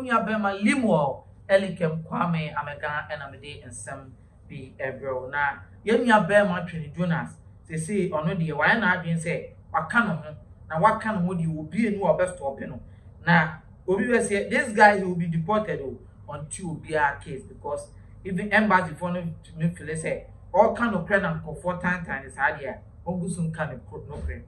unya bema limo elikem kwame amega enamede ensem bi ebro na yenya bema Twene Jonas say ono de why na adwen say waka no ho na waka no ho de obi enu obestop no na obi we say this guy he will be deported until obia case because even embassy for no me feel say all kind of prayer and comfort time is hard here ongusun kan no prayer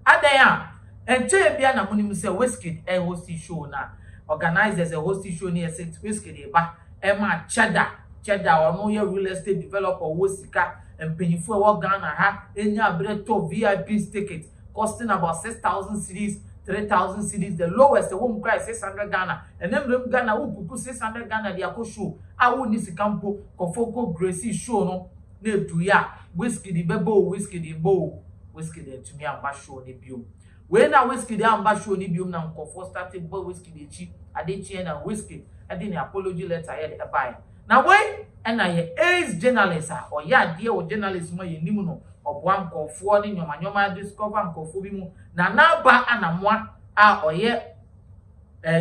adaya ente bia na monim say Wizkid host show na organizers a host show near Wizkid ba ma cheddar or no real estate developer Wizkid and penny for what Ghana ha enya breto VIP ticket costing about 6,000 cedis 3,000 cedis the lowest the home price 600 Ghana and then Ghana who put 600 Ghana the ako show I would need campo kofoko Gracie show no ne do ya Wizkid bebo Wizkid bo Wizkid to me amba show ne biom when na Wizkid amba show ne biom na nkofo started bo Wizkid echi adechi na Wizkid ade ne apology letter here the buy now why and I ace journalist or ya dear or journalist mo ye nimu no oboa nkofo ne nyoma discover nkofo bi mu na ba anamwa a oye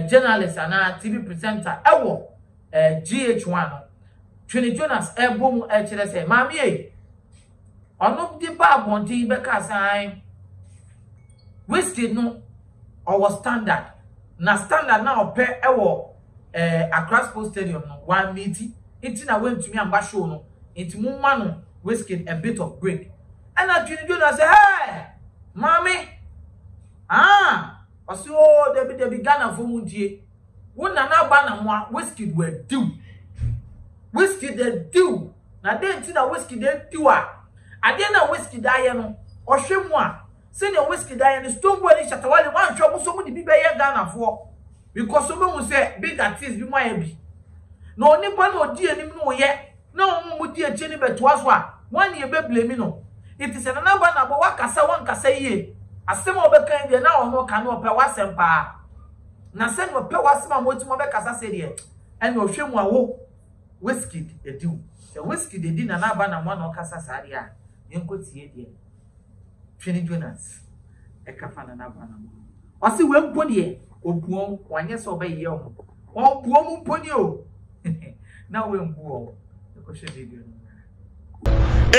journalist and TV presenter ewo GH1 no Twene Jonas ebom kire say mami e ono di ba bonti be ka san Wizkid no our standard na ope ewo Xposed stadium no 1 meeting it na went to me amba show no it mu ma no Wizkid a bit of break and Twene Jonas say hey mami oso de be Ghana for muntie wona na ba na mo Wizkid were due Wizkid dey due na den ti na Wizkid dey due ade na Wizkid aye no ohwemu a se na Wizkid aye no Stonebwoy ni Shatawale wan hwe mo so mu di bi be ye Ghana for because so mu say big artist bi mo aye bi na onipa na odi anim no ye na mu di ache ni betoa so a wan ye be blame no it is na ba na bo wakasa wan kasa ye asem obekan de na ono ka no pe wasem pa na se no pe wasem a motimo be kasa se de en ohwemu awo Wizkid edu the Wizkid edi na ba na mo na kasa sare a yenkotie de Twene Jonas kafa na ba na mo osi we mpo de obuon wanye so be ye o obuon mu mpo de o na we mpo ko she video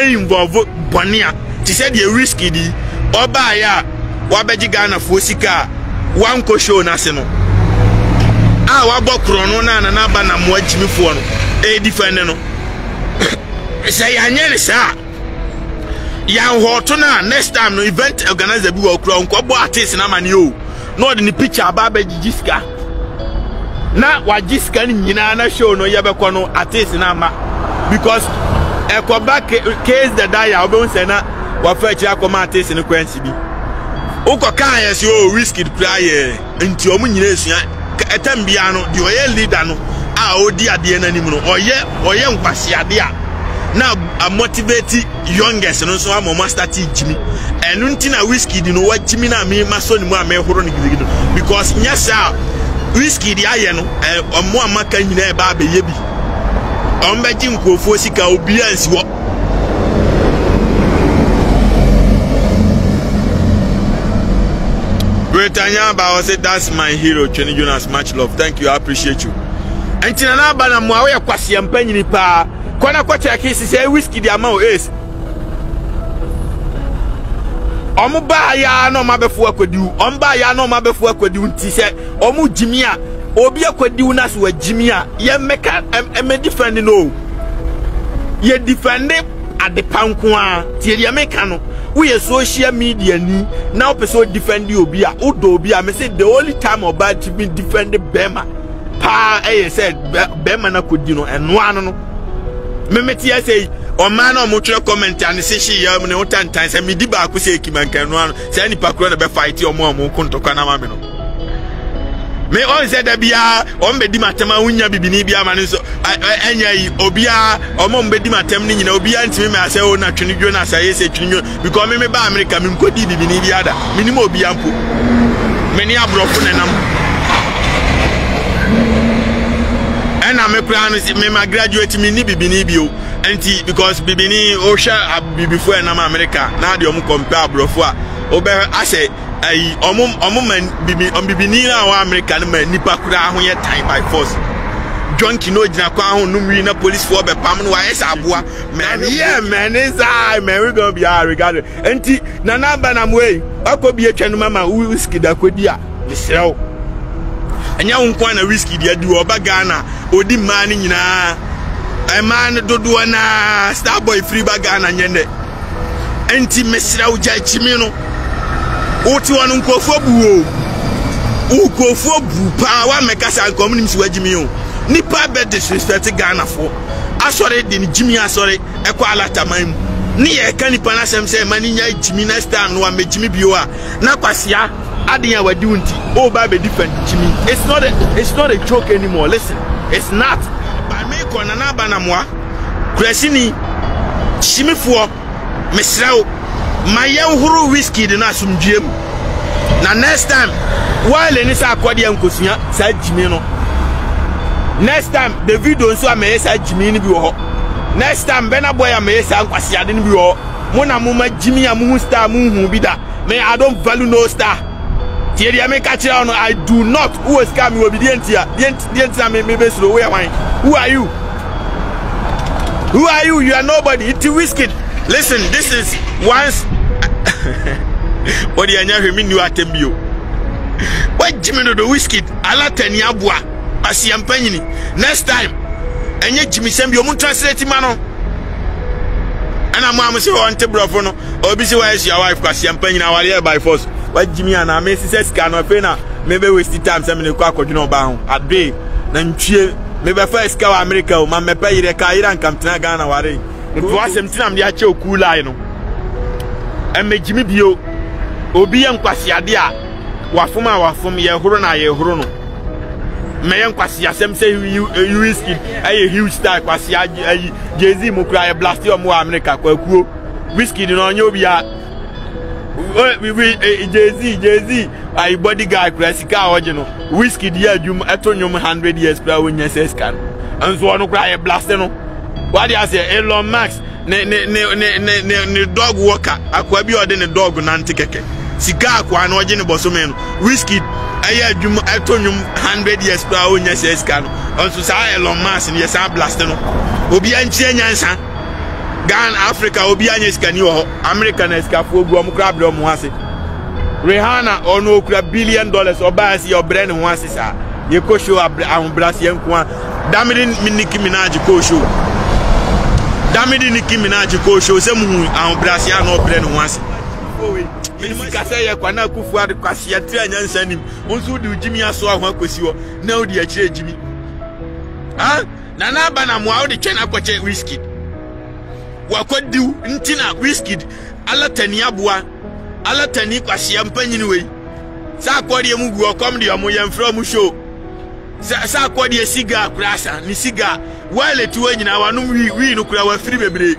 involve bonia ti said the Wizkid oba ya wabeji Ghana fo sika wan ko show na se no wa bokro no na ba na mo agimi fo no defend no say anyere sa ya hoto na next time no event organizer bi wo kro nko bo artist na mane o no de ni picture aba jiska na wa jiska ni nyina na show no ye be ko no artist na ma because go back case the die obo say na wa fa chi akoma artist ni kwansi bi uko kan yes o Wizkid prayer nti o mu nyina esua etambia no de oye leader no a odi ade na nim no oye nkwase ade a na motivate youngest no so am master teachimi enu nti na Wizkid no wagimi na me maso ni mu a me horo ni gidigido because nyasa Wizkid aye no omo amaka nyina e ba ye bi ombeji nkofo sika obi ansi wo Retanya ba say that's my hero Twene Jonas, much love, thank you, I appreciate you. Entina na ba na mo awe kwase empanyini pa kwana kwa check say Wizkid ama o ace omo ba ya no mabefo akwadiu omba ya no mabefo akwadiu nti se omo jimi a obi akwadiu na so wajimi a ye meka em defend no ye defend ade panko a tie ye meka no we social media ni now person defend obi a odo obi a me say the only time about to be defend Bema pa said Bema na kodi no eno ano no me tie say o man no mo tire comment and say she ya me no tantan say me di ba ko say kimankan no ano say ni pakro na be fight o mo kontokwa na ma me no me on said that bia on be di matema unya bibini bia ma so enya yi obia o mo be di matem ni nyina obia ntimi me ase o na Twene Jonas aye say Twene because me ba America me nkodi bibini bia da me ni mo obia mpo me ni abrofo nenam ena me kura no me ma graduate me ni bibini bio enti because bibini o sha bibifo enam America na de o mo compare abrofo a o be ase ai man bibini na wa American man nipa kura ho ye time by force junkie no gina kwa ho numri na police for be pam no wa esa aboa man yeah man is I man we gonna be regard enti na namba na mwei akobi atwa mama Wizkid akodi a misrew enya wonkwa na Wizkid adi oba Ghana odi man nyina man dodo na Starboy free ba Ghana nyende enti misrew jachimi no oti wonu nkofo buo ukofo bu pa wa mekasa nkomunim si wagimi o nipa be disrespect Ghana for asore de ni jimi asore ekwa alataman ni ye ka nipa na sem say mani nya jimi next time no amejimi bio a na kwasia aden wadi unti o ba be different jimi it's not a joke anymore. Listen, it's not by me kona na ba na moa krasini shimifo mesrawo maye huru Wizkid na asumdwem na next time while any sa akwade ankosuya sa jimi no next time the video nso ameye sa jimi ni bi wo next time bena boy ameye sa ankwase ade ni bi wo mo na mo ma jimi ya mo star mo hu bi da me I don't value no star tie dia me ka kira no I do not who is come we obedient here the me be slow where wine who are you you are nobody. It's Wizkid. Listen, this is once odi anya hwemi ni atembio what jimi no do Wizkid ala tani aboa asiampanyini next time enye jimi sembio mu translate ma no ana mo amse won tebrofo no obi si why is your wife kwasiampanyini awale by force what jimi ana me sise ska no fe na me be waste time se me ne kwa akodwino ba ho ade na ntwie me be fa ska wa America o ma me pa yire ka ira nkamtena Ghana ware nto asem tinam de ache okulai no emejimi bio obi yankwasi ade a wafom ye horo na ye horo no me yankwasi asem say Wizkid aye huge star kwasi ayi Jay-Z mo kra ye blast yo mo America kwakuo Wizkid no onye obi a Jay-Z ayi bodyguard kra sika oje no Wizkid ye adwum etonyom 100 years kra wonya ses kan anso ono kra ye blast no what do you say Elon Musk ne dog walker akwa bi ode ne dog nante keke sika akwa na oje ne bosome no Wizkid aya adwum etonyum 100 years pra onya ses kan onso sa Elon Musk ne yesa blast no obi anchie nyansa Ghana Africa obi anya skani wo America na skafo ogu omkra bre omo ase Rihanna ono okra $1 billion oba ase your brain ho ase sa ye ko show ahun brase yanko damidi Nicki Minaj ko show damidi Nicki Minaj ko show se mu ahun brase ya no brain ho ase Minisika say ye kwa na kufu ade kwase atre anyansa nim onso de ujimi aso ahun akosi wo na odi akire ejimi na aba na mo a odi twa na kwache Wizkid wakodiu ntina Wizkid alatani aboa alatani kwase ampanyini we sa akwode mu gu okom de omo yemfra mu show sa akwode siga krasa ni siga wale tuwe nyina wanum wi no kura wa firi bebre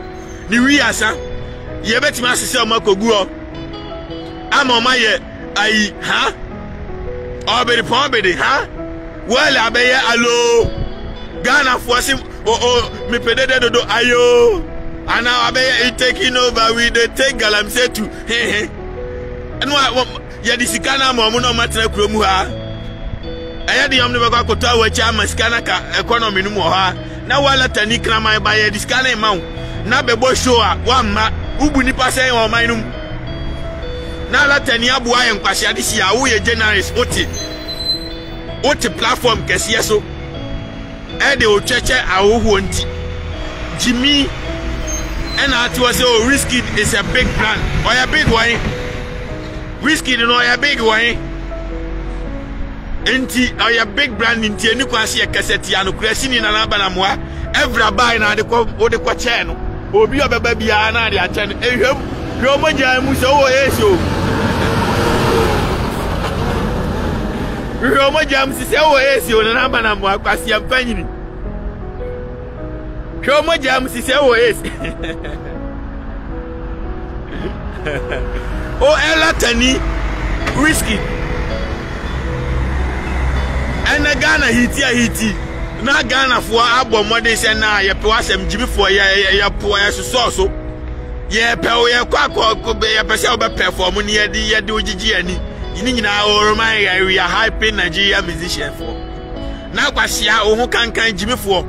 ni wi asa ye betima asese o makogu o ama o maye ayi obere pobede wale abeye alo Ghana force me pedede dodo ayo ana abeye taking over we dey take galamse to eno ya disikana mo no matena kuromu ha aya de yomne bako akota wa cha maskana ka economy no mo ha na wala tani krama ba ya disikana e mawo na bebo show a wa ma ubu nipa sen o man num na la tani abu ayen kwase ade si a wo ye generous oti platform kese so e de o cheche awoho nti Jimmy and I was say Wizkid is a big brand or a big one. Wizkid no a big one. Enti or a big brand inti eni kwasi e kaseti anu krasini na naba na moa every buy na de kwa che no obi obeba bia na de ache no ehwem hwe mo gya mu se wo yeso hwe mo gya mu se wo yeso na naba na moa kwasi ampanyini hwe mo gya mu se wo yeso o elatani Wizkid ena Ghana hiti na Ghana fo abọ modern se na ye pe wasem jibi fo ye po ye so ye pe o ye kwa ye pe se o be perform ni ye di ogigi ani we are hyping Nigeria musician for. Now kwasia oho kankan Jimmy for.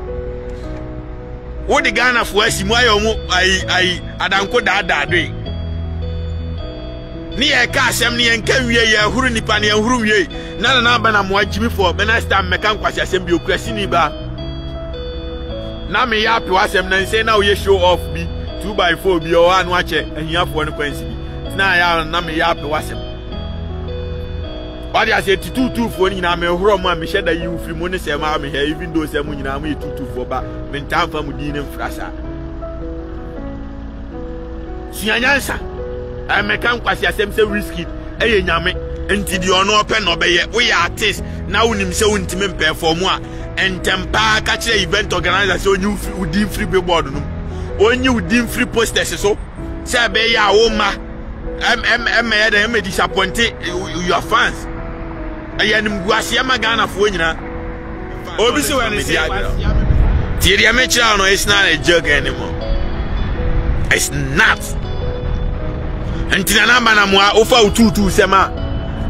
What the Ghana for Simuayo I adanko da do. Ni e ka asem ni enka wie ya huru nipa ne huru wie. Na ba na mo Jimmy for benasta mekan kwasia asem bi okurasi ni ba. Na me ya pe wasem na say na we show off bi 2x4 bi o anu ache ahia for no kwansi bi. Na ya na me ya pe wasem. What I say 2 for ni na me horo ma me sheda yi ufiri mo ne se ma me here even though se mo nyina mo 2 for ba me ntam fa mo din ne mfrasa sianyansa I me kan kwasi asem se Wizkid eye nyame enti di ono ope no be ye we artist na wonim se wontime perform a entempa ka kire event organizer se onyu udin free billboard no onyu udin free posters so se be ya wo ma ya da me disappoint your fans ayanim guasia magana fo nyina obi se when say Tiria mecha no it's not a joke anymore. It's not. Entina na mana mo ofa ututu sema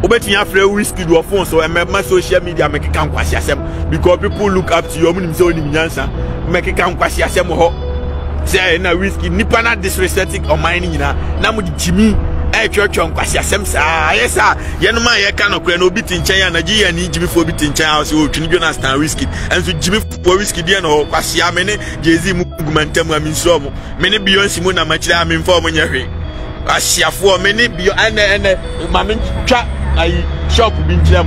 obetumi afre Wizkid do phone so my social media make kan kwasi asem because people look up to you omunim say onim nyansa make kan kwasi asem ho say na Wizkid nipa na disrespecting o mine nyina na mo jimi twetwe nkwasi asem sa yesa yenoma ye ka no kra na obi tinchen ya Nigeria ni jimi fo obi tinchen house o Twene Jonas Thrεαtenings enso jimi fo Wizkid ye no kwasi amene Jay-Z mu gumantem aminso mo mene Beyonce mu na machira aminfo mo nyehwe asiafo mene bio ene mame twa ai shop bi nkyem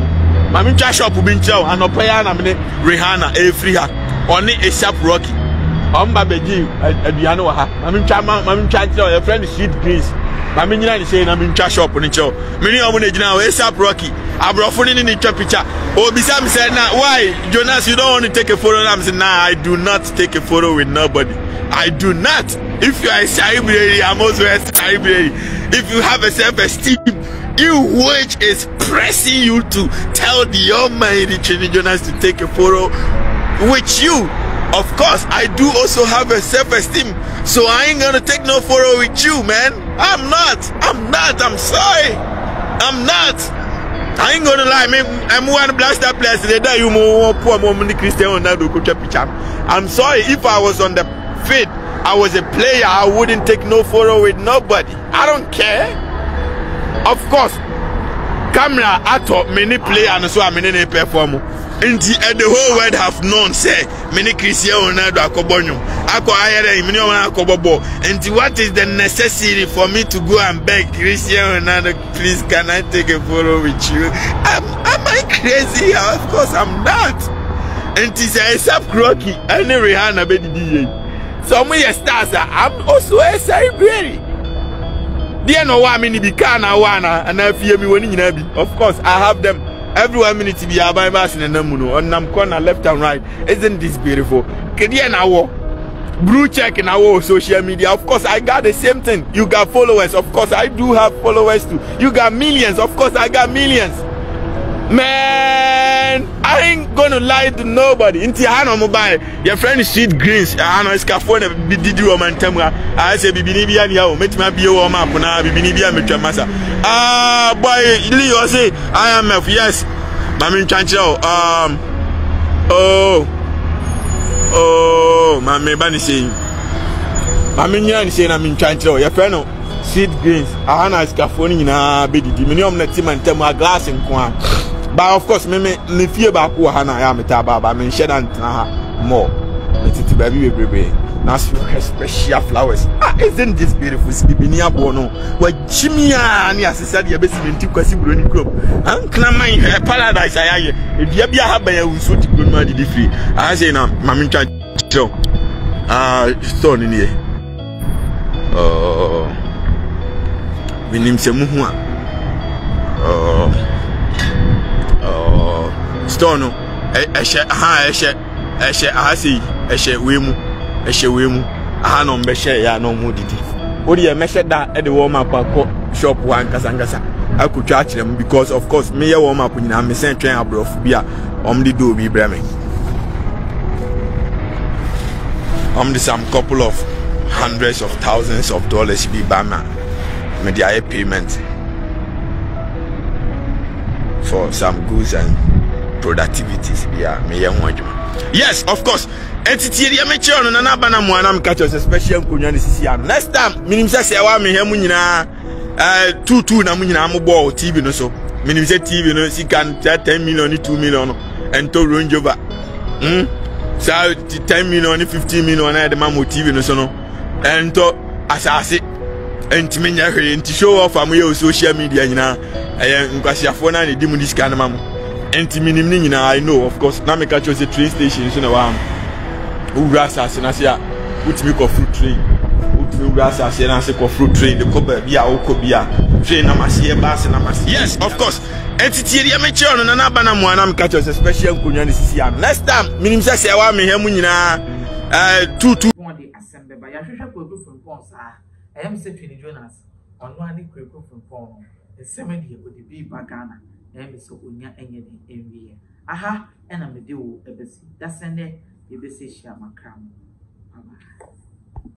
mame twa shop bi nkyem anopa ya na mene Rihanna free ha oni ASAP Rocky omba beji aduane wa ha mame twa twa your friend Sweet Grace mame nyina ni say na mame twa shop ni nkyem mene omo na gina ASAP Rocky abrofo ni twa picture obisa me say na why Jonas you don't want to take a photo? I'm saying nah, I do not take a photo with nobody. I do not. If you are a celebrity, I'm also a celebrity. If you have a self-esteem, which is pressing you to tell the almighty Twene Jonas to take a photo with you. Of course, I do also have a self-esteem, so I ain't gonna take no photo with you, man. I'm not. I'm sorry. I'm not. I ain't gonna lie, I'm one blaster place. They die you more poor moment Christian Ronaldo could picture. I'm sorry if I was on the field, I was a player, I wouldn't take no photo with nobody. I don't care. Of course, camera at all, many player and so I'm in a perform. And the whole world have known, say, many Christian Ronaldo akobonyo. Ako ayere imini wana akobobo. And what is the necessity for me to go and beg Christian Ronaldo, please can I take a photo with you? Am I crazy? Of course I'm not. And it's ASAP Rocky and Rihanna bedidi. So me stars I'm also a celebrity. They know why many be kana wana and I fear me when you know. Of course I have them. Every 1 minute to be a by mass in a namuno on nam corner left and right. Isn't this beautiful? Kedian our blue check in our social media. Of course, I got the same thing. You got followers. Of course, I do have followers too. You got millions. Of course, I got millions. Man, I ain't gonna lie to nobody. Inti hano mobile. Your friend is Sweet Greens. Hano iskafone bididi wa mantemwa. I say bibinibia ni yao. Metima biyo wa mapuna. Bibinibia metua masa. Boy, ili you say IMF. Yes. Mami chanchao. Mami bani saying. Mami nyani saying na minchanchao. Your friend no. Sweet Greens. Hana iskafone na bididi. Minimum na tima ntemwa glass in kwa. But of course, me fear about who Hana ya metaba, but me shed and more. It's to baby baby. Now special flowers. Isn't this beautiful? Bibinia bono. What Jimmy and yes, said your best in two quasi brony club. I'm clamming her paradise. I if you be a habit, I will suit good money free. I say now, Mammy Chan. Stone in here. We name some Muhua. Stone, Eshe, Wemu, no Meshe, ya no moodity. What do you measure that at the warm up shop one Casangasa? I could charge them because, of course, me a warm up when I'm sent train abroad for beer, the do be bremming. Some couple of hundreds of thousands of dollars be by man, media payment. for some goods and productivities. Yeah, me yes, of course. Entity area me channel na na bana mo anam catch us special nkonya ne sisi am. Next time minim say wa me hemu nyina 22 na mu nyina mo ball TV no so. Minim say TV no si can 10 million 2 million and to Range Rover. So 10 million 15 million na de ma mo TV no so no. And to asase enti nya hwe enti show off am your social media nyina nkwasiafo na ne di mu disika na ma mo. Enti minim ni nyina I know of course na me catch us train station so na wa Urasa Senasia, which make a fruit tree. Urasa Senase for fruit tree, the copper, Bia, Okobia, train Namasia, Bass and Namas. Yes, of course. Entity amateur and an abana one catches a special Kunyan. Next time, Minim say, I want me Hemuna 2 1 day assembly by Yasha Kodu from Pons. I am said Twene Jonas on 1 day from Pons. The 70 with the big bagana, and so Unya and aha, and I'm a deal, that's Sunday. You be say, Shama Cram. Bye bye.